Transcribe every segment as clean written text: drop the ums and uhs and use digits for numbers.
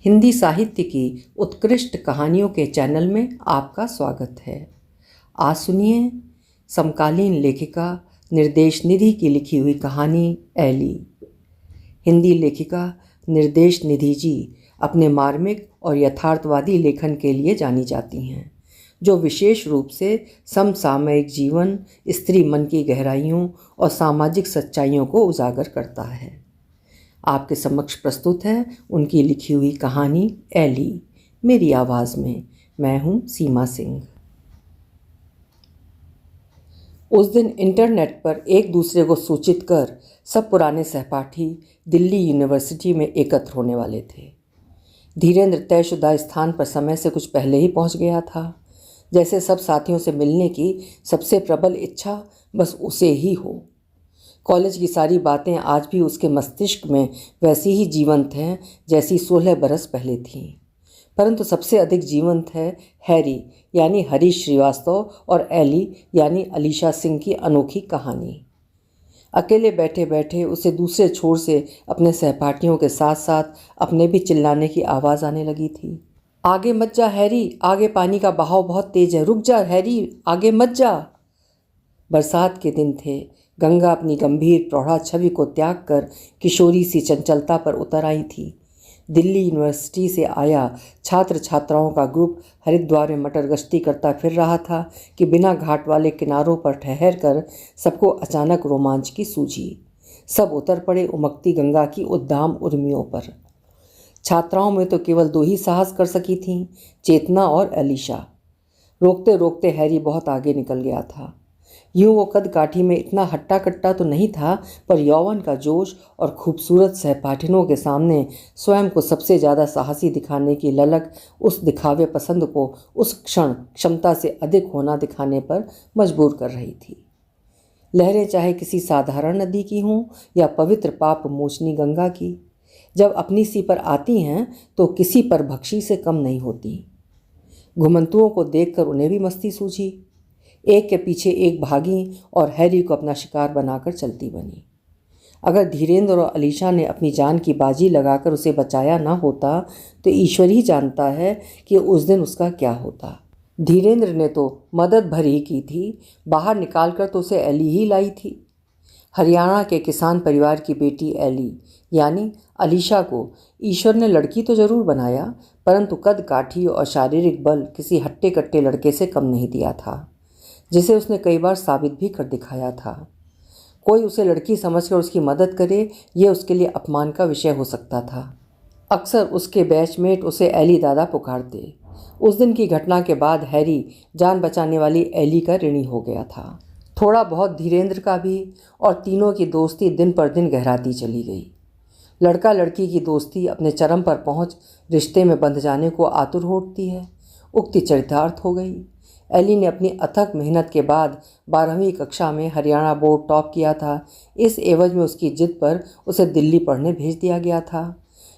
हिंदी साहित्य की उत्कृष्ट कहानियों के चैनल में आपका स्वागत है। आज सुनिए समकालीन लेखिका निर्देश निधि की लिखी हुई कहानी एली। हिंदी लेखिका निर्देश निधि जी अपने मार्मिक और यथार्थवादी लेखन के लिए जानी जाती हैं, जो विशेष रूप से समसामयिक जीवन, स्त्री मन की गहराइयों और सामाजिक सच्चाइयों को उजागर करता है। आपके समक्ष प्रस्तुत है उनकी लिखी हुई कहानी एली, मेरी आवाज़ में। मैं हूँ सीमा सिंह। उस दिन इंटरनेट पर एक दूसरे को सूचित कर सब पुराने सहपाठी दिल्ली यूनिवर्सिटी में एकत्र होने वाले थे। धीरेन्द्र तयशुदा स्थान पर समय से कुछ पहले ही पहुंच गया था। जैसे सब साथियों से मिलने की सबसे प्रबल इच्छा बस उसे ही हो। कॉलेज की सारी बातें आज भी उसके मस्तिष्क में वैसी ही जीवंत हैं जैसी 16 बरस पहले थीं, परंतु सबसे अधिक जीवंत है हैरी यानी हरीश श्रीवास्तव और एली यानी अलीशा सिंह की अनोखी कहानी। अकेले बैठे बैठे उसे दूसरे छोर से अपने सहपाठियों के साथ साथ अपने भी चिल्लाने की आवाज़ आने लगी थी। आगे मत जा हैरी, आगे पानी का बहाव बहुत तेज है, रुक जा हैरी, आगे मत जा। बरसात के दिन थे। गंगा अपनी गंभीर प्रौढ़ा छवि को त्याग कर किशोरी सी चंचलता पर उतर आई थी। दिल्ली यूनिवर्सिटी से आया छात्र छात्राओं का ग्रुप हरिद्वार में मटर गश्ती करता फिर रहा था कि बिना घाट वाले किनारों पर ठहर कर सबको अचानक रोमांच की सूझी। सब उतर पड़े उमकती गंगा की उद्दाम उर्मियों पर। छात्राओं में तो केवल 2 ही साहस कर सकी थीं, चेतना और अलीशा। रोकते रोकते हैरी बहुत आगे निकल गया था। यूँ वो कद काठी में इतना हट्टा कट्टा तो नहीं था, पर यौवन का जोश और खूबसूरत सहपाठिनों के सामने स्वयं को सबसे ज़्यादा साहसी दिखाने की ललक उस दिखावे पसंद को उस क्षण क्षमता से अधिक होना दिखाने पर मजबूर कर रही थी। लहरें चाहे किसी साधारण नदी की हों या पवित्र पाप मोचनी गंगा की, जब अपनी सी पर आती हैं तो किसी पर भक्षी से कम नहीं होती। घुमंतुओं को देखकर उन्हें भी मस्ती सूझी। एक के पीछे एक भागी और हैरी को अपना शिकार बनाकर चलती बनी। अगर धीरेन्द्र और अलीशा ने अपनी जान की बाजी लगाकर उसे बचाया ना होता तो ईश्वर ही जानता है कि उस दिन उसका क्या होता। धीरेन्द्र ने तो मदद भर ही की थी, बाहर निकालकर तो उसे एली ही लाई थी। हरियाणा के किसान परिवार की बेटी एली यानी अलीशा को ईश्वर ने लड़की तो जरूर बनाया, परंतु कद काठी और शारीरिक बल किसी हट्टे कट्टे लड़के से कम नहीं दिया था, जिसे उसने कई बार साबित भी कर दिखाया था। कोई उसे लड़की समझकर उसकी मदद करे, यह उसके लिए अपमान का विषय हो सकता था। अक्सर उसके बैचमेट उसे एली दादा पुकारते। उस दिन की घटना के बाद हैरी जान बचाने वाली एली का ऋणी हो गया था, थोड़ा बहुत धीरेन्द्र का भी, और तीनों की दोस्ती दिन पर दिन गहराती चली गई। लड़का लड़की की दोस्ती अपने चरम पर पहुंच रिश्ते में बंध जाने को आतुर हो उठती है। उक्ति चरितार्थ हो गई। एली ने अपनी अथक मेहनत के बाद 12वीं कक्षा में हरियाणा बोर्ड टॉप किया था। इस एवज में उसकी जिद पर उसे दिल्ली पढ़ने भेज दिया गया था।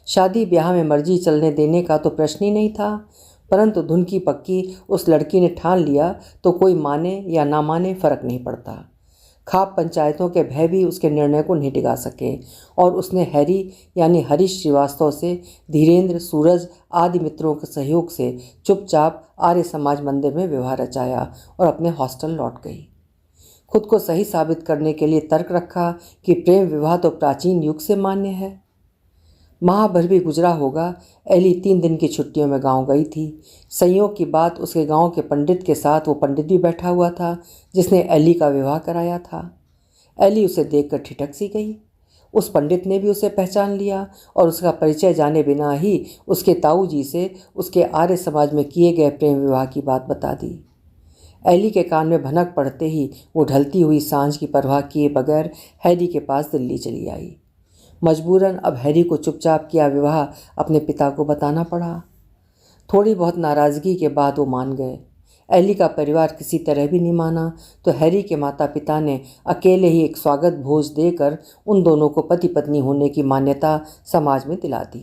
शादी ब्याह में मर्जी चलने देने का तो प्रश्न ही नहीं था, परंतु धुन की पक्की उस लड़की ने ठान लिया तो कोई माने या ना माने फर्क नहीं पड़ता। खाप पंचायतों के भय भी उसके निर्णय को नहीं टिका सके और उसने हैरी यानी हरीश श्रीवास्तव से धीरेन्द्र, सूरज आदि मित्रों के सहयोग से चुपचाप आर्य समाज मंदिर में विवाह रचाया और अपने हॉस्टल लौट गई। खुद को सही साबित करने के लिए तर्क रखा कि प्रेम विवाह तो प्राचीन युग से मान्य है। माह भर भी गुजरा होगा, एली 3 दिन की छुट्टियों में गांव गई थी। संयोग की बात, उसके गांव के पंडित के साथ वो पंडित भी बैठा हुआ था जिसने एली का विवाह कराया था। एली उसे देखकर ठिठक सी गई। उस पंडित ने भी उसे पहचान लिया और उसका परिचय जाने बिना ही उसके ताऊ जी से उसके आर्य समाज में किए गए प्रेम विवाह की बात बता दी। एली के कान में भनक पड़ते ही वो ढलती हुई सांझ की परवाह किए बगैर हैरी के पास दिल्ली चली आई। मजबूरन अब हैरी को चुपचाप किया विवाह अपने पिता को बताना पड़ा। थोड़ी बहुत नाराज़गी के बाद वो मान गए। एली का परिवार किसी तरह भी नहीं माना तो हैरी के माता पिता ने अकेले ही एक स्वागत भोज देकर उन दोनों को पति पत्नी होने की मान्यता समाज में दिला दी।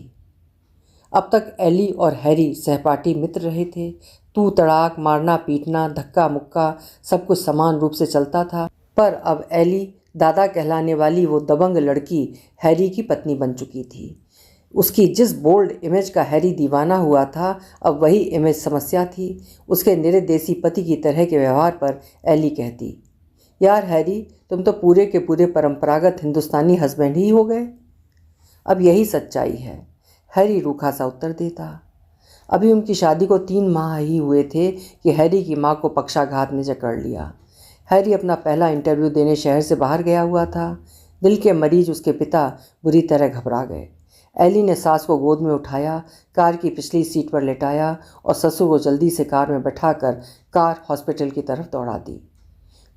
अब तक एली और हैरी सहपाठी मित्र रहे थे। तू तड़ाक, मारना पीटना, धक्का मुक्का सब कुछ समान रूप से चलता था, पर अब एली दादा कहलाने वाली वो दबंग लड़की हैरी की पत्नी बन चुकी थी। उसकी जिस बोल्ड इमेज का हैरी दीवाना हुआ था, अब वही इमेज समस्या थी। उसके निरदेसी पति की तरह के व्यवहार पर एली कहती, यार हैरी, तुम तो पूरे के पूरे परंपरागत हिंदुस्तानी हस्बैंड ही हो गए। अब यही सच्चाई है, हैरी रूखा सा उत्तर देता। अभी उनकी शादी को 3 माह ही हुए थे कि हैरी की माँ को पक्षाघात ने जकड़ लिया। हैरी अपना पहला इंटरव्यू देने शहर से बाहर गया हुआ था। दिल के मरीज उसके पिता बुरी तरह घबरा गए। एली ने सास को गोद में उठाया, कार की पिछली सीट पर लेटाया और ससुर को जल्दी से कार में बैठाकर कार हॉस्पिटल की तरफ दौड़ा दी।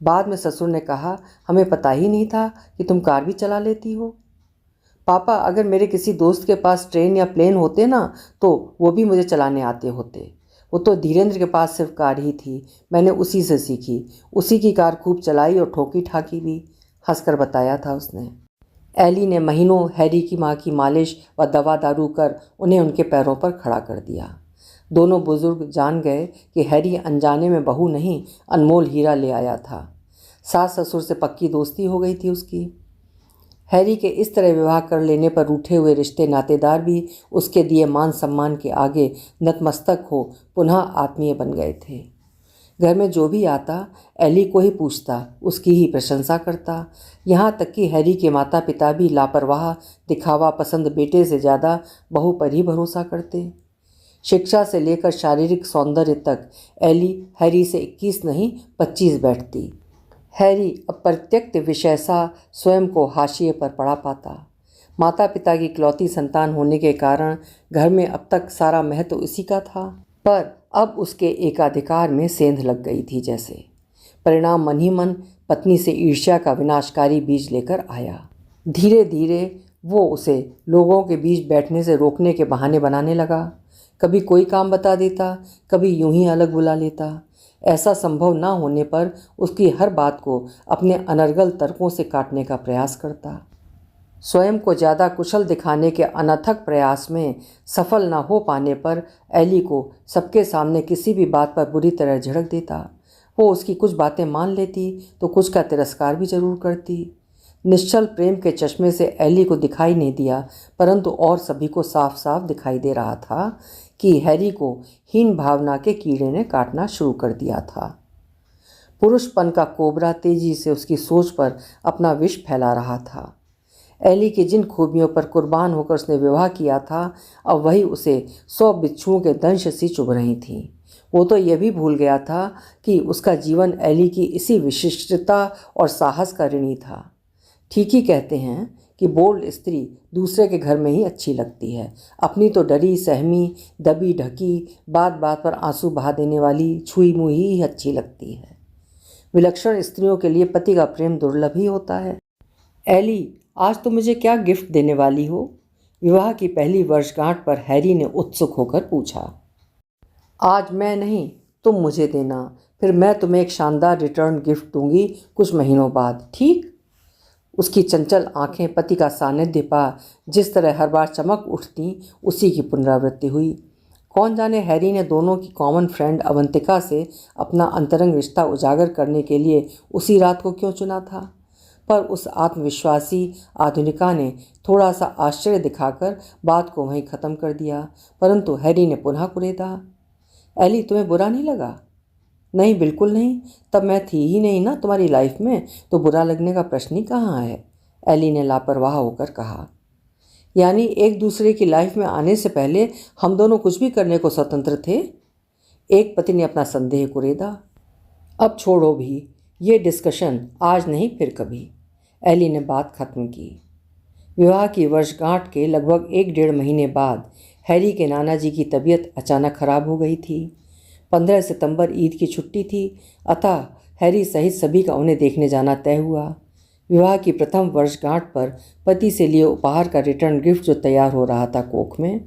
बाद में ससुर ने कहा, हमें पता ही नहीं था कि तुम कार भी चला लेती हो। पापा, अगर मेरे किसी दोस्त के पास ट्रेन या प्लेन होते ना, तो वो भी मुझे चलाने आते होते। वो तो धीरेन्द्र के पास सिर्फ कार ही थी, मैंने उसी से सीखी। उसी की कार खूब चलाई और ठोकी ठाकी भी, हंसकर बताया था उसने। एली ने महीनों हैरी की माँ की मालिश व दवा दारू कर उन्हें उनके पैरों पर खड़ा कर दिया। दोनों बुजुर्ग जान गए कि हैरी अनजाने में बहू नहीं, अनमोल हीरा ले आया था। सास ससुर से पक्की दोस्ती हो गई थी उसकी। हैरी के इस तरह विवाह कर लेने पर रूठे हुए रिश्ते नातेदार भी उसके दिए मान सम्मान के आगे नतमस्तक हो पुनः आत्मीय बन गए थे। घर में जो भी आता एली को ही पूछता, उसकी ही प्रशंसा करता। यहाँ तक कि हैरी के माता पिता भी लापरवाह दिखावा पसंद बेटे से ज़्यादा बहू पर ही भरोसा करते। शिक्षा से लेकर शारीरिक सौंदर्य तक एली हैरी से 21 नहीं 25 बैठती। हैरी अप्रत्यक्त विषय सा स्वयं को हाशिए पर पड़ा पाता। माता पिता की इकलौती संतान होने के कारण घर में अब तक सारा महत्व उसी का था, पर अब उसके एकाधिकार में सेंध लग गई थी जैसे। परिणाम मन ही मन पत्नी से ईर्ष्या का विनाशकारी बीज लेकर आया। धीरे धीरे वो उसे लोगों के बीच बैठने से रोकने के बहाने बनाने लगा। कभी कोई काम बता देता, कभी यूं ही अलग बुला लेता। ऐसा संभव न होने पर उसकी हर बात को अपने अनर्गल तर्कों से काटने का प्रयास करता। स्वयं को ज़्यादा कुशल दिखाने के अनथक प्रयास में सफल न हो पाने पर एली को सबके सामने किसी भी बात पर बुरी तरह झिड़क देता। वो उसकी कुछ बातें मान लेती तो कुछ का तिरस्कार भी जरूर करती। निश्चल प्रेम के चश्मे से एली को दिखाई नहीं दिया, परंतु और सभी को साफ साफ दिखाई दे रहा था कि हैरी को हीन भावना के कीड़े ने काटना शुरू कर दिया था। पुरुषपन का कोबरा तेजी से उसकी सोच पर अपना विष फैला रहा था। एली की जिन खूबियों पर कुर्बान होकर उसने विवाह किया था, अब वही उसे 100 बिच्छुओं के दंश सी चुभ रही थीं। वो तो यह भी भूल गया था कि उसका जीवन एली की इसी विशिष्टता और साहस का ऋणी था। ठीक ही कहते हैं कि बोल्ड स्त्री दूसरे के घर में ही अच्छी लगती है, अपनी तो डरी सहमी दबी ढकी बात बात पर आंसू बहा देने वाली छुई मुई ही अच्छी लगती है। विलक्षण स्त्रियों के लिए पति का प्रेम दुर्लभ ही होता है। एली, आज तुम मुझे क्या गिफ्ट देने वाली हो? विवाह की पहली वर्षगांठ पर हैरी ने उत्सुक होकर पूछा। आज मैं नहीं, तुम मुझे देना, फिर मैं तुम्हें एक शानदार रिटर्न गिफ्ट दूंगी कुछ महीनों बाद, ठीक? उसकी चंचल आंखें पति का सानिध्य पा जिस तरह हर बार चमक उठती, उसी की पुनरावृत्ति हुई। कौन जाने हैरी ने दोनों की कॉमन फ्रेंड अवंतिका से अपना अंतरंग रिश्ता उजागर करने के लिए उसी रात को क्यों चुना था। पर उस आत्मविश्वासी आधुनिका ने थोड़ा सा आश्चर्य दिखाकर बात को वहीं ख़त्म कर दिया, परंतु हैरी ने पुनः कुरेदा। एली, तुम्हें बुरा नहीं लगा? नहीं, बिल्कुल नहीं, तब मैं थी ही नहीं ना तुम्हारी लाइफ में, तो बुरा लगने का प्रश्न ही कहाँ है, एली ने लापरवाह होकर कहा। यानी एक दूसरे की लाइफ में आने से पहले हम दोनों कुछ भी करने को स्वतंत्र थे? एक पति ने अपना संदेह कुरेदा। अब छोड़ो भी ये डिस्कशन, आज नहीं फिर कभी, एली ने बात खत्म की। विवाह की वर्षगांठ के लगभग 1-1.5 महीने बाद हैरी के नाना जी की तबीयत अचानक खराब हो गई थी। 15 सितंबर ईद की छुट्टी थी, अतः हैरी सहित सभी का उन्हें देखने जाना तय हुआ। विवाह की प्रथम वर्षगांठ पर पति से लिए उपहार का रिटर्न गिफ्ट जो तैयार हो रहा था कोख में,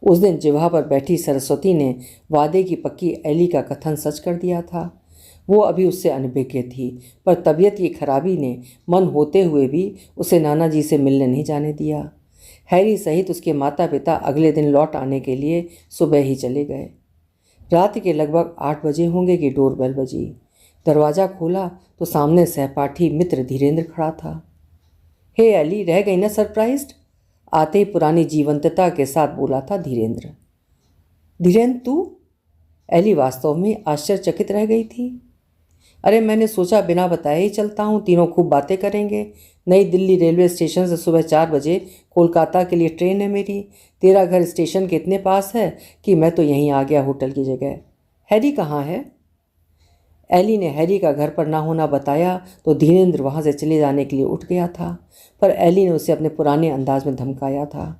उस दिन जिह्वा पर बैठी सरस्वती ने वादे की पक्की एली का कथन सच कर दिया था। वो अभी उससे अनभिज्ञ थी, पर तबीयत की खराबी ने मन होते हुए भी उसे नाना जी से मिलने नहीं जाने दिया। हैरी सहित उसके माता पिता अगले दिन लौट आने के लिए सुबह ही चले गए। रात के लगभग 8 बजे होंगे कि डोरबेल बजी। दरवाज़ा खोला तो सामने सहपाठी मित्र धीरेन्द्र खड़ा था। हे एली, रह गई ना सरप्राइज्ड? आते ही पुरानी जीवंतता के साथ बोला था धीरेंद्र। धीरेंद्र तू? एली वास्तव में आश्चर्यचकित रह गई थी। अरे मैंने सोचा बिना बताए ही चलता हूँ, तीनों खूब बातें करेंगे। नई दिल्ली रेलवे स्टेशन से सुबह 4 बजे कोलकाता के लिए ट्रेन है मेरी। तेरा घर स्टेशन के इतने पास है कि मैं तो यहीं आ गया होटल की जगह। हैरी कहाँ है? एली ने हैरी का घर पर ना होना बताया तो धीरेंद्र वहाँ से चले जाने के लिए उठ गया था, पर एली ने उसे अपने पुराने अंदाज में धमकाया था।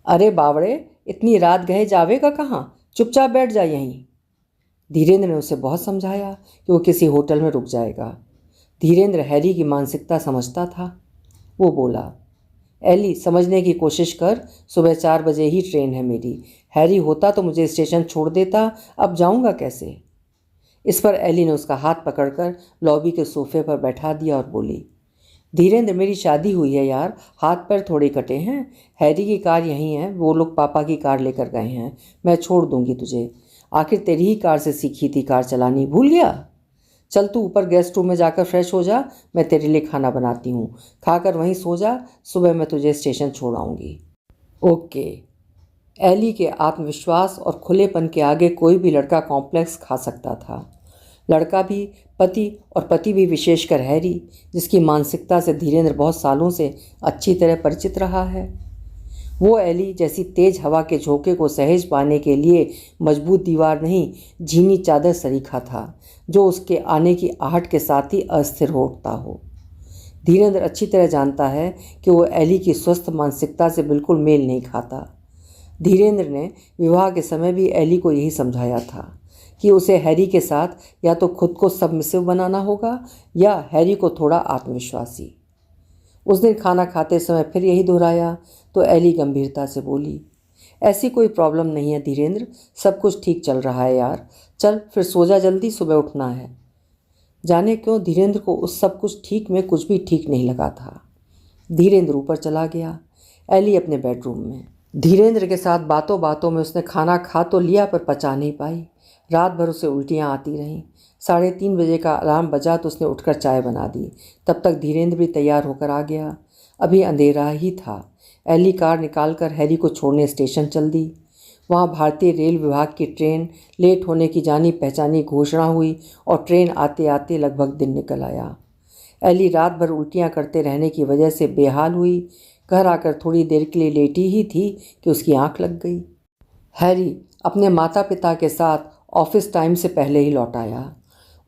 अरे बावड़े, इतनी रात गए जावेगा कहाँ? चुपचाप बैठ जा यहीं। धीरेंद्र ने उसे बहुत समझाया कि वो किसी होटल में रुक जाएगा। धीरेंद्र हैरी की मानसिकता समझता था। वो बोला, एली समझने की कोशिश कर, सुबह 4 बजे ही ट्रेन है मेरी। हैरी होता तो मुझे स्टेशन छोड़ देता, अब जाऊंगा कैसे? इस पर एली ने उसका हाथ पकड़कर लॉबी के सोफे पर बैठा दिया और बोली, धीरेंद्र मेरी शादी हुई है यार, हाथ पैर थोड़े कटे हैं। हैरी की कार यहीं है, वो लोग पापा की कार लेकर गए हैं। मैं छोड़ दूंगी तुझे। आखिर तेरी ही कार से सीखी थी कार चलानी, भूल गया? चल तू ऊपर गेस्ट रूम में जाकर फ्रेश हो जा, मैं तेरे लिए खाना बनाती हूँ। खाकर वहीं सो जा, सुबह मैं तुझे स्टेशन छोड़ आऊँगी। ओके। एली के आत्मविश्वास और खुलेपन के आगे कोई भी लड़का कॉम्प्लेक्स खा सकता था। लड़का भी, पति, और पति भी विशेषकर हैरी, जिसकी मानसिकता से धीरेंद्र बहुत सालों से अच्छी तरह परिचित रहा है। वो एली जैसी तेज हवा के झोंके को सहेज पाने के लिए मजबूत दीवार नहीं, झीनी चादर सरीखा था, जो उसके आने की आहट के साथ ही अस्थिर हो उठता हो। धीरेंद्र अच्छी तरह जानता है कि वो एली की स्वस्थ मानसिकता से बिल्कुल मेल नहीं खाता। धीरेंद्र ने विवाह के समय भी एली को यही समझाया था कि उसे हैरी के साथ या तो खुद को सबमिसिव बनाना होगा या हैरी को थोड़ा आत्मविश्वासी। उस दिन खाना खाते समय फिर यही दोहराया तो एली गंभीरता से बोली, ऐसी कोई प्रॉब्लम नहीं है धीरेंद्र, सब कुछ ठीक चल रहा है यार। चल फिर सो जा जल्दी, सुबह उठना है। जाने क्यों धीरेंद्र को उस सब कुछ ठीक में कुछ भी ठीक नहीं लगा था। धीरेंद्र ऊपर चला गया, एली अपने बेडरूम में। धीरेंद्र के साथ बातों बातों में उसने खाना खा तो लिया पर पचा नहीं पाई। रात भर उसे उल्टियाँ आती रहीं। 3:30 बजे का अलार्म बजा तो उसने उठकर चाय बना दी। तब तक धीरेंद्र भी तैयार होकर आ गया। अभी अंधेरा ही था। एली कार निकालकर हैरी को छोड़ने स्टेशन चल दी। वहाँ भारतीय रेल विभाग की ट्रेन लेट होने की जानी पहचानी घोषणा हुई और ट्रेन आते आते लगभग दिन निकल आया। एली रात भर उल्टियाँ करते रहने की वजह से बेहाल हुई। घर आकर थोड़ी देर के लिए लेटी ही थी कि उसकी आंख लग गई। हैरी अपने माता पिता के साथ ऑफिस टाइम से पहले ही लौट आया।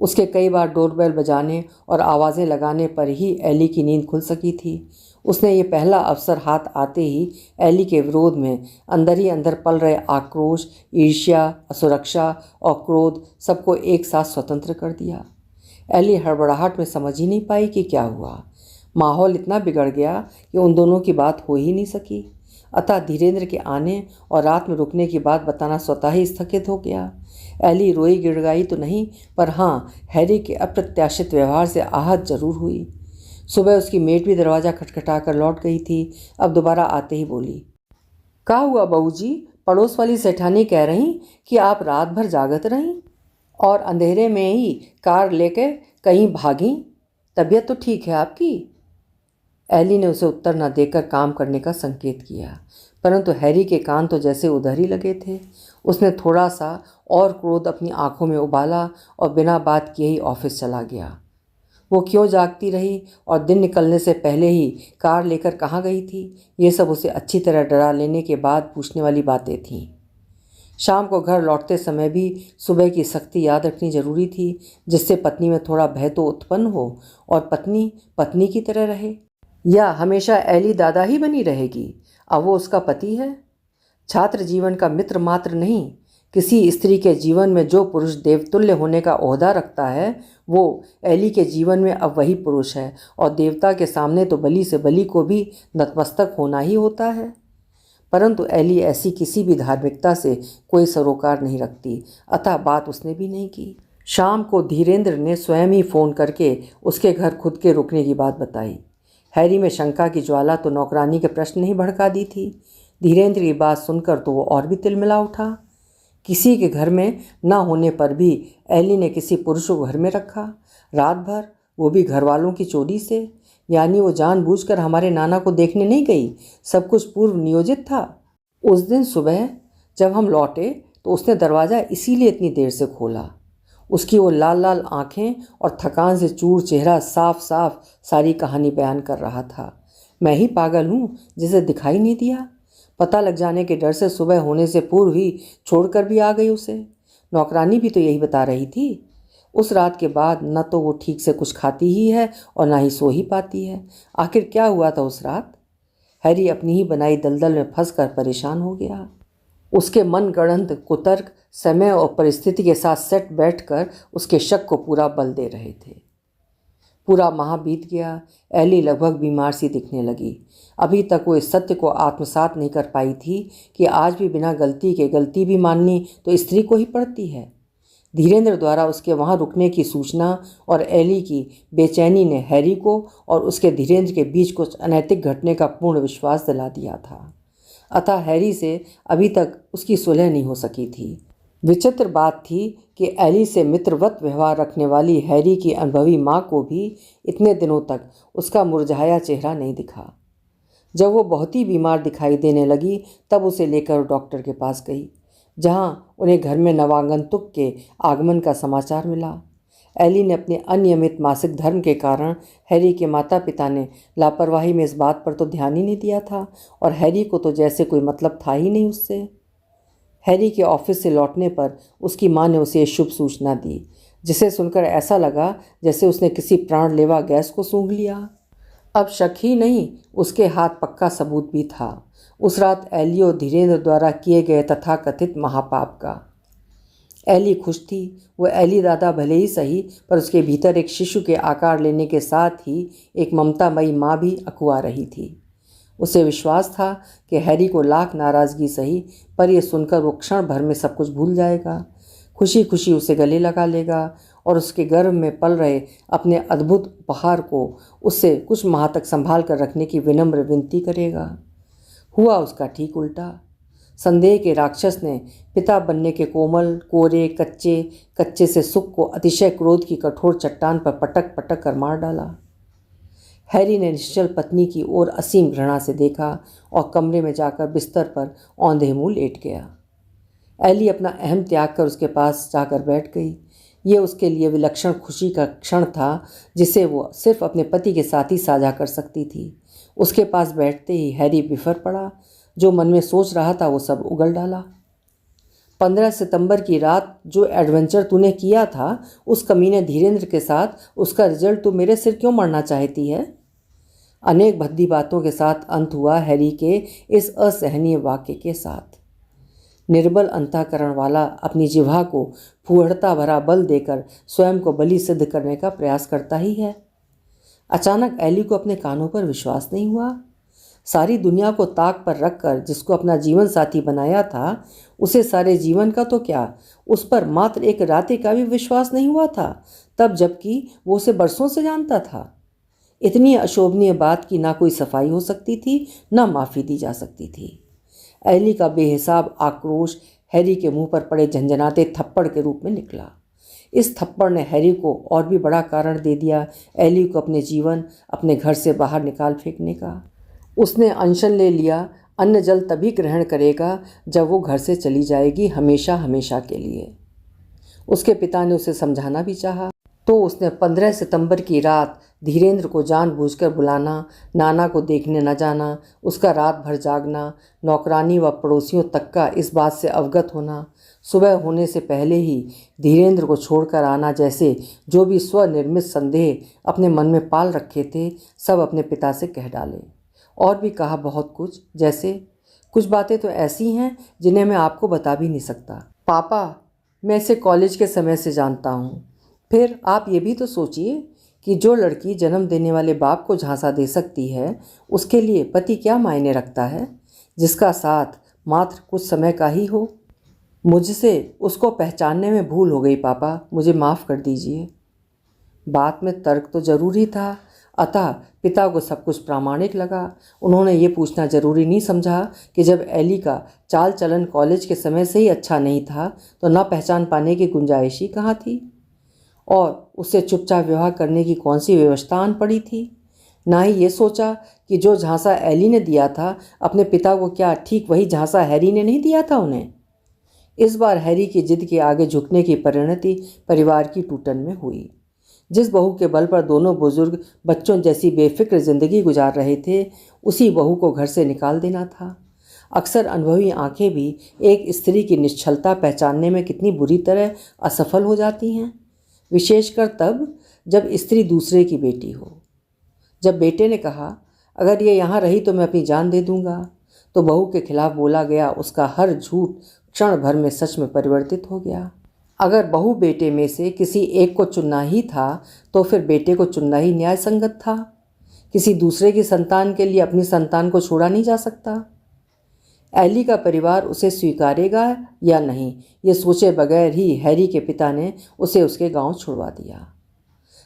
उसके कई बार डोरबेल बजाने और आवाज़ें लगाने पर ही एली की नींद खुल सकी थी। उसने ये पहला अवसर हाथ आते ही एली के विरोध में अंदर ही अंदर पल रहे आक्रोश, ईर्ष्या, असुरक्षा और क्रोध सबको एक साथ स्वतंत्र कर दिया। एली हड़बड़ाहट में समझ ही नहीं पाई कि क्या हुआ। माहौल इतना बिगड़ गया कि उन दोनों की बात हो ही नहीं सकी। अतः धीरेंद्र के आने और रात में रुकने की बात बताना स्वतः ही स्थगित हो गया। एली रोई गिड़गाई तो नहीं, पर हाँ, हैरी के अप्रत्याशित व्यवहार से आहत जरूर हुई। सुबह उसकी मेट भी दरवाज़ा खटखटा कर लौट गई थी। अब दोबारा आते ही बोली, क्या हुआ बहू जी? पड़ोस वाली सेठानी कह रही कि आप रात भर जागत रहीं और अंधेरे में ही कार लेकर कहीं भागी। तबीयत तो ठीक है आपकी? एली ने उसे उत्तर न देकर काम करने का संकेत किया, परंतु हैरी के कान तो जैसे उधर ही लगे थे। उसने थोड़ा सा और क्रोध अपनी आंखों में उबाला और बिना बात किए ही ऑफिस चला गया। वो क्यों जागती रही और दिन निकलने से पहले ही कार लेकर कहाँ गई थी, ये सब उसे अच्छी तरह डरा लेने के बाद पूछने वाली बातें थीं। शाम को घर लौटते समय भी सुबह की सख्ती याद रखनी जरूरी थी, जिससे पत्नी में थोड़ा भय तो उत्पन्न हो और पत्नी पत्नी की तरह रहे। या हमेशा एली दादा ही बनी रहेगी? अब वो उसका पति है। छात्र जीवन का मित्र मात्र नहीं, किसी स्त्री के जीवन में जो पुरुष देवतुल्य होने का ओहदा रखता है, वो एली के जीवन में अब वही पुरुष है और देवता के सामने तो बलि से बलि को भी नतमस्तक होना ही होता है। परंतु एली ऐसी किसी भी धार्मिकता से कोई सरोकार नहीं रखती, अतः बात उसने भी नहीं की। शाम को धीरेंद्र ने स्वयं ही फ़ोन करके उसके घर खुद के रुकने की बात बताई। हैरी में शंका की ज्वाला तो नौकरानी के प्रश्न ही भड़का दी थी। धीरेंद्र की बात सुनकर तो वो और भी तिलमिला उठा। किसी के घर में न होने पर भी एली ने किसी पुरुष को घर में रखा, रात भर, वो भी घर वालों की चोरी से। यानी वो जानबूझकर हमारे नाना को देखने नहीं गई, सब कुछ पूर्व नियोजित था। उस दिन सुबह जब हम लौटे तो उसने दरवाज़ा इसीलिए इतनी देर से खोला। उसकी वो लाल लाल आंखें और थकान से चूर चेहरा साफ साफ सारी कहानी बयान कर रहा था। मैं ही पागल हूँ जिसे दिखाई नहीं दिया। पता लग जाने के डर से सुबह होने से पूर्व ही छोड़कर भी आ गई उसे। नौकरानी भी तो यही बता रही थी। उस रात के बाद न तो वो ठीक से कुछ खाती ही है और ना ही सो ही पाती है। आखिर क्या हुआ था उस रात? हैरी अपनी ही बनाई दलदल में फंसकर परेशान हो गया। उसके मन गढ़ंत कुतर्क समय और परिस्थिति के साथ सेट बैठकर उसके शक को पूरा बल दे रहे थे। पूरा माह बीत गया। एली लगभग बीमार सी दिखने लगी। अभी तक वो इस सत्य को आत्मसात नहीं कर पाई थी कि आज भी बिना गलती के गलती भी माननी तो स्त्री को ही पड़ती है। धीरेन्द्र द्वारा उसके वहाँ रुकने की सूचना और एली की बेचैनी ने हैरी को और उसके धीरेन्द्र के बीच कुछ अनैतिक घटने का पूर्ण विश्वास दिला दिया था। अतः हैरी से अभी तक उसकी सुलह नहीं हो सकी थी। विचित्र बात थी कि एली से मित्रवत व्यवहार रखने वाली हैरी की अनुभवी माँ को भी इतने दिनों तक उसका मुरझाया चेहरा नहीं दिखा। जब वो बहुत ही बीमार दिखाई देने लगी तब उसे लेकर डॉक्टर के पास गई, जहाँ उन्हें घर में नवागंतुक के आगमन का समाचार मिला। एली ने अपने अनियमित मासिक धर्म के कारण हैरी के माता पिता ने लापरवाही में इस बात पर तो ध्यान ही नहीं दिया था और हैरी को तो जैसे कोई मतलब था ही नहीं उससे। हैरी के ऑफिस से लौटने पर उसकी माँ ने उसे शुभ सूचना दी, जिसे सुनकर ऐसा लगा जैसे उसने किसी प्राणलेवा गैस को सूंघ लिया। अब शक ही नहीं, उसके हाथ पक्का सबूत भी था उस रात एली और धीरेन्द्र द्वारा किए गए तथाकथित महापाप का। एली खुश थी। वो एली दादा भले ही सही, पर उसके भीतर एक शिशु के आकार लेने के साथ ही एक ममतामयी माँ भी अकुआ रही थी। उसे विश्वास था कि हैरी को लाख नाराज़गी सही, पर यह सुनकर वो क्षण भर में सब कुछ भूल जाएगा, खुशी खुशी उसे गले लगा लेगा और उसके गर्भ में पल रहे अपने अद्भुत उपहार को उससे कुछ माह तक संभाल कर रखने की विनम्र विनती करेगा। हुआ उसका ठीक उल्टा। संदेह के राक्षस ने पिता बनने के कोमल कोरे कच्चे से सुख को अतिशय क्रोध की कठोर चट्टान पर पटक पटक कर मार डाला। हैरी ने निश्चल पत्नी की ओर असीम घृणा से देखा और कमरे में जाकर बिस्तर पर औंधे मुँह लेट गया। एली अपना अहम त्याग कर उसके पास जाकर बैठ गई। ये उसके लिए विलक्षण खुशी का क्षण था जिसे वो सिर्फ अपने पति के साथ ही साझा कर सकती थी। उसके पास बैठते ही हैरी बिफर पड़ा। जो मन में सोच रहा था वो सब उगल डाला। 15 सितंबर की रात जो एडवेंचर तूने किया था उस कमीने धीरेन्द्र के साथ, उसका रिजल्ट तू मेरे सिर क्यों मरना चाहती है? अनेक भद्दी बातों के साथ अंत हुआ हैरी के इस असहनीय वाक्य के साथ। निर्बल अंतःकरण वाला अपनी जिह्वा को फूहड़ता भरा बल देकर स्वयं को बलि सिद्ध करने का प्रयास करता ही है। अचानक एली को अपने कानों पर विश्वास नहीं हुआ। सारी दुनिया को ताक पर रखकर जिसको अपना जीवन साथी बनाया था, उसे सारे जीवन का तो क्या, उस पर मात्र एक रात्रि का भी विश्वास नहीं हुआ था, तब जबकि वो उसे बरसों से जानता था। इतनी अशोभनीय बात की ना कोई सफाई हो सकती थी, ना माफ़ी दी जा सकती थी। एली का बेहिसाब आक्रोश हैरी के मुंह पर पड़े झंझनाते थप्पड़ के रूप में निकला। इस थप्पड़ ने हैरी को और भी बड़ा कारण दे दिया एली को अपने जीवन, अपने घर से बाहर निकाल फेंकने का। उसने अनशन ले लिया, अन्न जल तभी ग्रहण करेगा जब वो घर से चली जाएगी, हमेशा हमेशा के लिए। उसके पिता ने उसे समझाना भी चाहा तो उसने 15 सितंबर की रात धीरेन्द्र को जानबूझकर बुलाना, नाना को देखने न जाना, उसका रात भर जागना, नौकरानी व पड़ोसियों तक का इस बात से अवगत होना, सुबह होने से पहले ही धीरेन्द्र को छोड़कर आना, जैसे जो भी स्वनिर्मित संदेह अपने मन में पाल रखे थे सब अपने पिता से कह डाले। और भी कहा बहुत कुछ, जैसे कुछ बातें तो ऐसी हैं जिन्हें मैं आपको बता भी नहीं सकता। पापा, मैं इसे कॉलेज के समय से जानता हूँ। फिर आप ये भी तो सोचिए कि जो लड़की जन्म देने वाले बाप को झांसा दे सकती है, उसके लिए पति क्या मायने रखता है, जिसका साथ मात्र कुछ समय का ही हो। मुझसे उसको पहचानने में भूल हो गई पापा, मुझे माफ़ कर दीजिए। बात में तर्क तो जरूरी था, अतः पिता को सब कुछ प्रामाणिक लगा। उन्होंने ये पूछना जरूरी नहीं समझा कि जब एली का चाल चलन कॉलेज के समय से ही अच्छा नहीं था तो न पहचान पाने की गुंजाइश ही कहाँ थी, और उससे चुपचाप विवाह करने की कौन सी व्यवस्था आन पड़ी थी। ना ही ये सोचा कि जो झांसा एली ने दिया था अपने पिता को, क्या ठीक वही झांसा हैरी ने नहीं दिया था उन्हें। इस बार हैरी की जिद के आगे झुकने की परिणति परिवार की टूटन में हुई। जिस बहू के बल पर दोनों बुजुर्ग बच्चों जैसी बेफिक्र जिंदगी गुजार रहे थे, उसी बहू को घर से निकाल देना था। अक्सर अनुभवी आंखें भी एक स्त्री की निश्चलता पहचानने में कितनी बुरी तरह असफल हो जाती हैं, विशेषकर तब जब स्त्री दूसरे की बेटी हो। जब बेटे ने कहा, अगर ये यहाँ रही तो मैं अपनी जान दे दूंगा, तो बहू के खिलाफ बोला गया उसका हर झूठ क्षण भर में सच में परिवर्तित हो गया। अगर बहू बेटे में से किसी एक को चुनना ही था तो फिर बेटे को चुनना ही न्याय संगत था। किसी दूसरे की संतान के लिए अपनी संतान को छोड़ा नहीं जा सकता। एली का परिवार उसे स्वीकारेगा या नहीं, ये सोचे बगैर ही हैरी के पिता ने उसे उसके गांव छुड़वा दिया।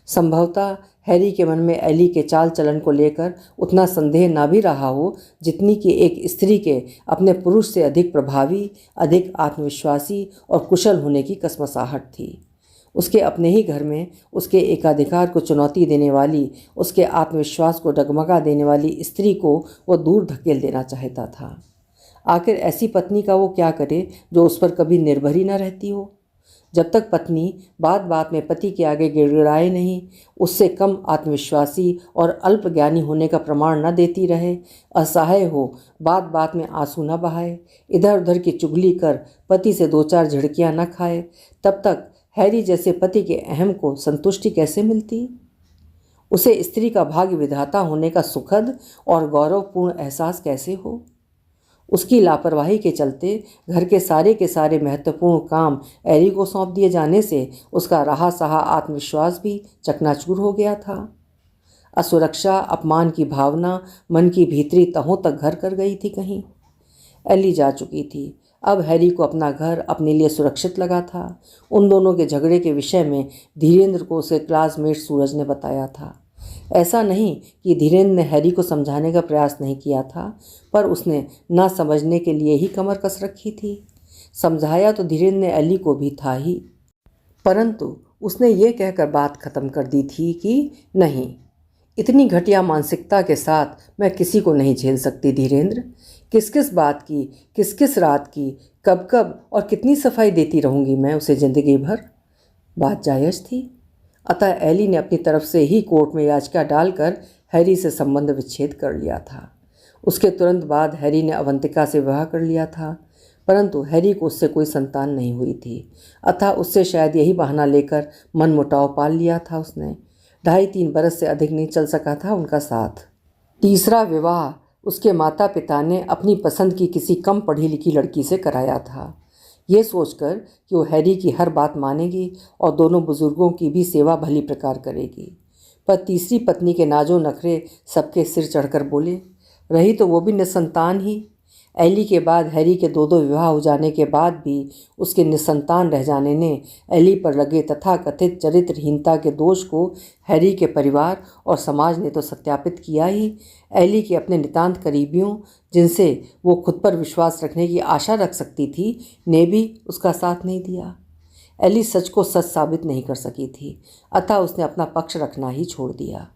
संभवतः हैरी के मन में एली के चाल चलन को लेकर उतना संदेह ना भी रहा हो जितनी कि एक स्त्री के अपने पुरुष से अधिक प्रभावी, अधिक आत्मविश्वासी और कुशल होने की कसमसाहट थी। उसके अपने ही घर में उसके एकाधिकार को चुनौती देने वाली, उसके आत्मविश्वास को डगमगा देने वाली स्त्री को वो दूर धकेल देना चाहता था। आखिर ऐसी पत्नी का वो क्या करे जो उस पर कभी निर्भर ही न रहती हो। जब तक पत्नी बात बात में पति के आगे गिड़गिड़ाए नहीं, उससे कम आत्मविश्वासी और अल्पज्ञानी होने का प्रमाण न देती रहे, असहाय हो, बात बात में आंसू न बहाए, इधर उधर की चुगली कर पति से दो चार झिड़कियां न खाए, तब तक हैरी जैसे पति के अहम को संतुष्टि कैसे मिलती। उसे स्त्री का भाग्य विधाता होने का सुखद और गौरवपूर्ण एहसास कैसे हो। उसकी लापरवाही के चलते घर के सारे महत्वपूर्ण काम एली को सौंप दिए जाने से उसका रहा सहा आत्मविश्वास भी चकनाचूर हो गया था। असुरक्षा, अपमान की भावना मन की भीतरी तहों तक घर कर गई थी। कहीं एली जा चुकी थी। अब हैरी को अपना घर अपने लिए सुरक्षित लगा था। उन दोनों के झगड़े के विषय में धीरेन्द्र को उसके क्लासमेट सूरज ने बताया था। ऐसा नहीं कि धीरेन्द्र ने हैरी को समझाने का प्रयास नहीं किया था, पर उसने ना समझने के लिए ही कमर कस रखी थी। समझाया तो धीरेन्द्र ने एली को भी था ही, परंतु उसने ये कहकर बात खत्म कर दी थी कि नहीं, इतनी घटिया मानसिकता के साथ मैं किसी को नहीं झेल सकती धीरेन्द्र। किस किस बात की, किस किस रात की, कब कब और कितनी सफाई देती रहूँगी मैं उसे ज़िंदगी भर। बात जायज़ थी। अतः एली ने अपनी तरफ से ही कोर्ट में याचिका डालकर हैरी से संबंध विच्छेद कर लिया था। उसके तुरंत बाद हैरी ने अवंतिका से विवाह कर लिया था, परंतु हैरी को उससे कोई संतान नहीं हुई थी। अतः उससे शायद यही बहाना लेकर मनमुटाव पाल लिया था उसने। 2.5-3 बरस से अधिक नहीं चल सका था उनका साथ। तीसरा विवाह उसके माता पिता ने अपनी पसंद की किसी कम पढ़ी लिखी लड़की से कराया था, ये सोचकर कि वो हैरी की हर बात मानेगी और दोनों बुजुर्गों की भी सेवा भली प्रकार करेगी। पर तीसरी पत्नी के नाजो नखरे सबके सिर चढ़कर बोले। रही तो वो भी निसंतान ही। एली के बाद हैरी के 2 विवाह हो जाने के बाद भी उसके निसंतान रह जाने ने एली पर लगे तथाकथित चरित्रहीनता के दोष को हैरी के परिवार और समाज ने तो सत्यापित किया ही, एली के अपने नितांत करीबियों, जिनसे वो खुद पर विश्वास रखने की आशा रख सकती थी, ने भी उसका साथ नहीं दिया। एली सच को सच साबित नहीं कर सकी थी, अतः उसने अपना पक्ष रखना ही छोड़ दिया।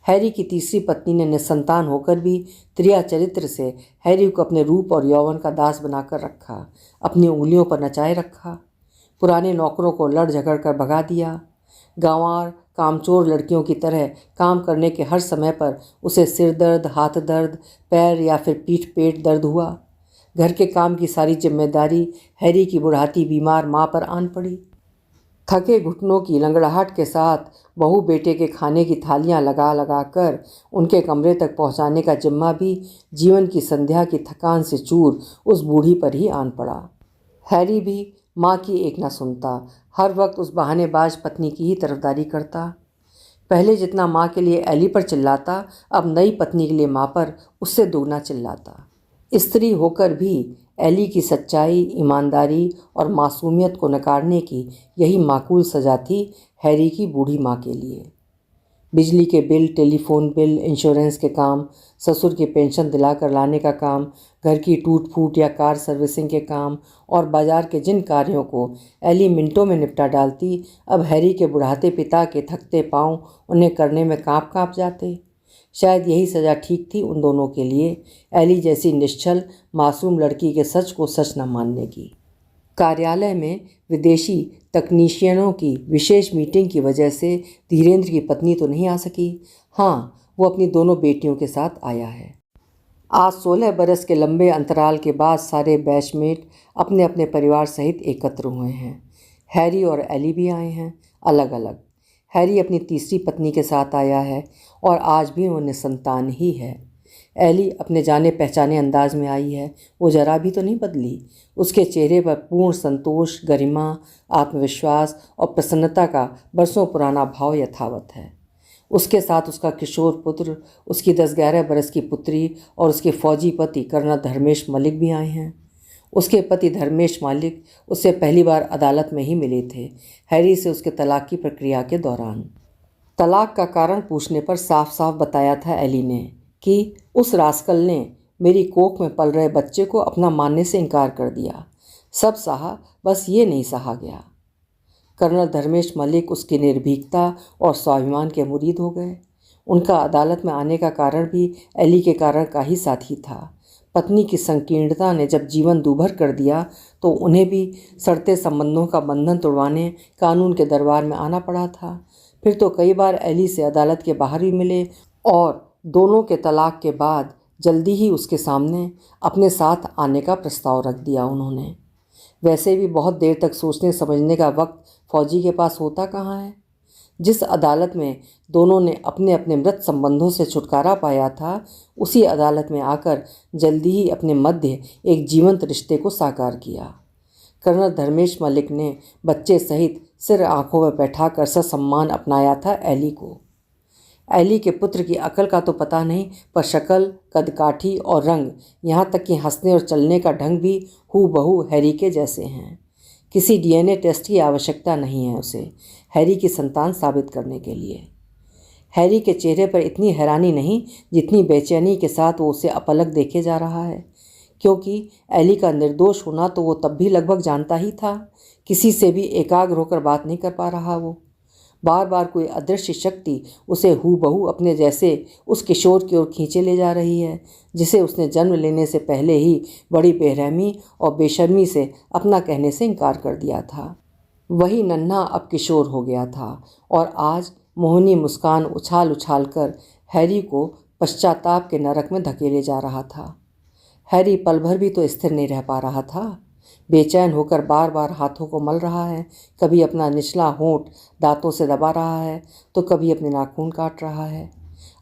हैरी की तीसरी पत्नी ने निसंतान होकर भी त्रिया चरित्र से हैरी को अपने रूप और यौवन का दास बनाकर रखा, अपनी उंगलियों पर नचाए रखा। पुराने नौकरों को लड़ झगड़ कर भगा दिया। गंवार कामचोर लड़कियों की तरह काम करने के हर समय पर उसे सिर दर्द, हाथ दर्द, पैर या फिर पीठ पेट दर्द हुआ। घर के काम की सारी जिम्मेदारी हैरी की बुढ़ाती बीमार माँ पर आन पड़ी। थके घुटनों की लंगड़ाहट के साथ बहू बेटे के खाने की थालियां लगा लगा कर उनके कमरे तक पहुंचाने का जिम्मा भी जीवन की संध्या की थकान से चूर उस बूढ़ी पर ही आन पड़ा। हैरी भी माँ की एक न सुनता, हर वक्त उस बहानेबाज पत्नी की ही तरफदारी करता। पहले जितना माँ के लिए एली पर चिल्लाता, अब नई पत्नी के लिए माँ पर उससे दोगुना चिल्लाता। स्त्री होकर भी एली की सच्चाई, ईमानदारी और मासूमियत को नकारने की यही माकूल सज़ा थी हैरी की बूढ़ी माँ के लिए। बिजली के बिल, टेलीफोन बिल, इंश्योरेंस के काम, ससुर की पेंशन दिलाकर लाने का काम, घर की टूट फूट या कार सर्विसिंग के काम और बाजार के जिन कार्यों को एली मिनटों में निपटा डालती, अब हैरी के बुढ़ाते पिता के थकते पांव उन्हें करने में काँप काँप जाते। शायद यही सज़ा ठीक थी उन दोनों के लिए, एली जैसी निश्चल मासूम लड़की के सच को सच न मानने की। कार्यालय में विदेशी तकनीशियनों की विशेष मीटिंग की वजह से धीरेंद्र की पत्नी तो नहीं आ सकी। हाँ, वो अपनी दोनों बेटियों के साथ आया है। आज 16 बरस के लंबे अंतराल के बाद सारे बैचमेट अपने अपने परिवार सहित एकत्र हुए हैं। हैरी और एली भी आए हैं, अलग अलग। हैरी अपनी तीसरी पत्नी के साथ आया है और आज भी वो निसंतान ही है। एली अपने जाने पहचाने अंदाज में आई है, वो जरा भी तो नहीं बदली। उसके चेहरे पर पूर्ण संतोष, गरिमा, आत्मविश्वास और प्रसन्नता का बरसों पुराना भाव यथावत है। उसके साथ उसका किशोर पुत्र, उसकी 10-11 बरस की पुत्री और उसके फौजी पति कर्नल धर्मेश मलिक भी आए हैं। उसके पति धर्मेश मलिक उससे पहली बार अदालत में ही मिले थे, हैरी से उसके तलाक की प्रक्रिया के दौरान। तलाक का कारण पूछने पर साफ साफ बताया था एली ने कि उस रास्कल ने मेरी कोख में पल रहे बच्चे को अपना मानने से इनकार कर दिया। सब सहा, बस ये नहीं सहा गया। कर्नल धर्मेश मलिक उसकी निर्भीकता और स्वाभिमान के मुरीद हो गए। उनका अदालत में आने का कारण भी एली के कारण का ही साथी था। पत्नी की संकीर्णता ने जब जीवन दूभर कर दिया तो उन्हें भी सड़ते संबंधों का बंधन तोड़वाने कानून के दरबार में आना पड़ा था। फिर तो कई बार एली से अदालत के बाहर भी मिले और दोनों के तलाक के बाद जल्दी ही उसके सामने अपने साथ आने का प्रस्ताव रख दिया उन्होंने। वैसे भी बहुत देर तक सोचने समझने का वक्त फौजी के पास होता कहाँ है। जिस अदालत में दोनों ने अपने अपने मृत संबंधों से छुटकारा पाया था, उसी अदालत में आकर जल्दी ही अपने मध्य एक जीवंत रिश्ते को साकार किया। कर्नल धर्मेश मलिक ने बच्चे सहित सिर आंखों में बैठाकर ससम्मान अपनाया था एली को। एली के पुत्र की अकल का तो पता नहीं, पर शक्ल, कदकाठी और रंग, यहाँ तक कि हंसने और चलने का ढंग भी हूबहू हैरी के जैसे हैं। किसी डीएनए टेस्ट की आवश्यकता नहीं है उसे हैरी की संतान साबित करने के लिए। हैरी के चेहरे पर इतनी हैरानी नहीं जितनी बेचैनी के साथ वो उसे अपलक देखे जा रहा है, क्योंकि एली का निर्दोष होना तो वो तब भी लगभग जानता ही था। किसी से भी एकाग्र होकर बात नहीं कर पा रहा वो। बार बार कोई अदृश्य शक्ति उसे हूबहू अपने जैसे उस किशोर की ओर खींचे ले जा रही है जिसे उसने जन्म लेने से पहले ही बड़ी बेरहमी और बेशर्मी से अपना कहने से इनकार कर दिया था। वही नन्हा अब किशोर हो गया था और आज मोहनी मुस्कान उछाल उछाल कर हैरी को पश्चाताप के नरक में धकेले जा रहा था। हैरी पल भर भी तो स्थिर नहीं रह पा रहा था। बेचैन होकर बार बार हाथों को मल रहा है, कभी अपना निचला होंठ दांतों से दबा रहा है तो कभी अपने नाखून काट रहा है।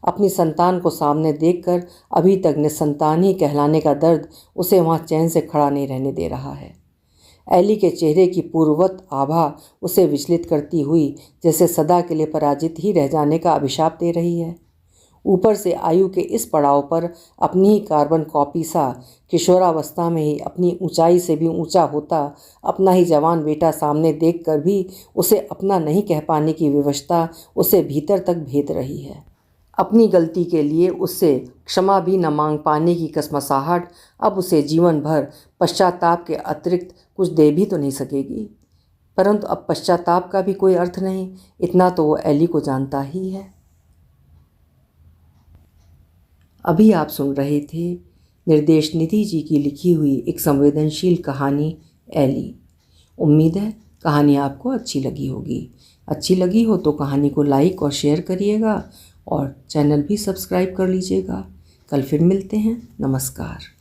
अपनी संतान को सामने देखकर अभी तक निसंतान ही कहलाने का दर्द उसे वहाँ चैन से खड़ा नहीं रहने दे रहा है। एली के चेहरे की पूर्ववत आभा उसे विचलित करती हुई जैसे सदा के लिए पराजित ही रह जाने का अभिशाप दे रही है। ऊपर से आयु के इस पड़ाव पर अपनी ही कार्बन कॉपी सा किशोरावस्था में ही अपनी ऊंचाई से भी ऊंचा होता अपना ही जवान बेटा सामने देखकर भी उसे अपना नहीं कह पाने की विवशता उसे भीतर तक भेद रही है। अपनी गलती के लिए उससे क्षमा भी न मांग पाने की कसमसाहट अब उसे जीवन भर पश्चाताप के अतिरिक्त कुछ दे भी तो नहीं सकेगी। परंतु अब पश्चाताप का भी कोई अर्थ नहीं, इतना तो वो एली को जानता ही है। अभी आप सुन रहे थे निर्देश निधि जी की लिखी हुई एक संवेदनशील कहानी एली। उम्मीद है कहानी आपको अच्छी लगी होगी। अच्छी लगी हो तो कहानी को लाइक और शेयर करिएगा और चैनल भी सब्सक्राइब कर लीजिएगा। कल फिर मिलते हैं। नमस्कार।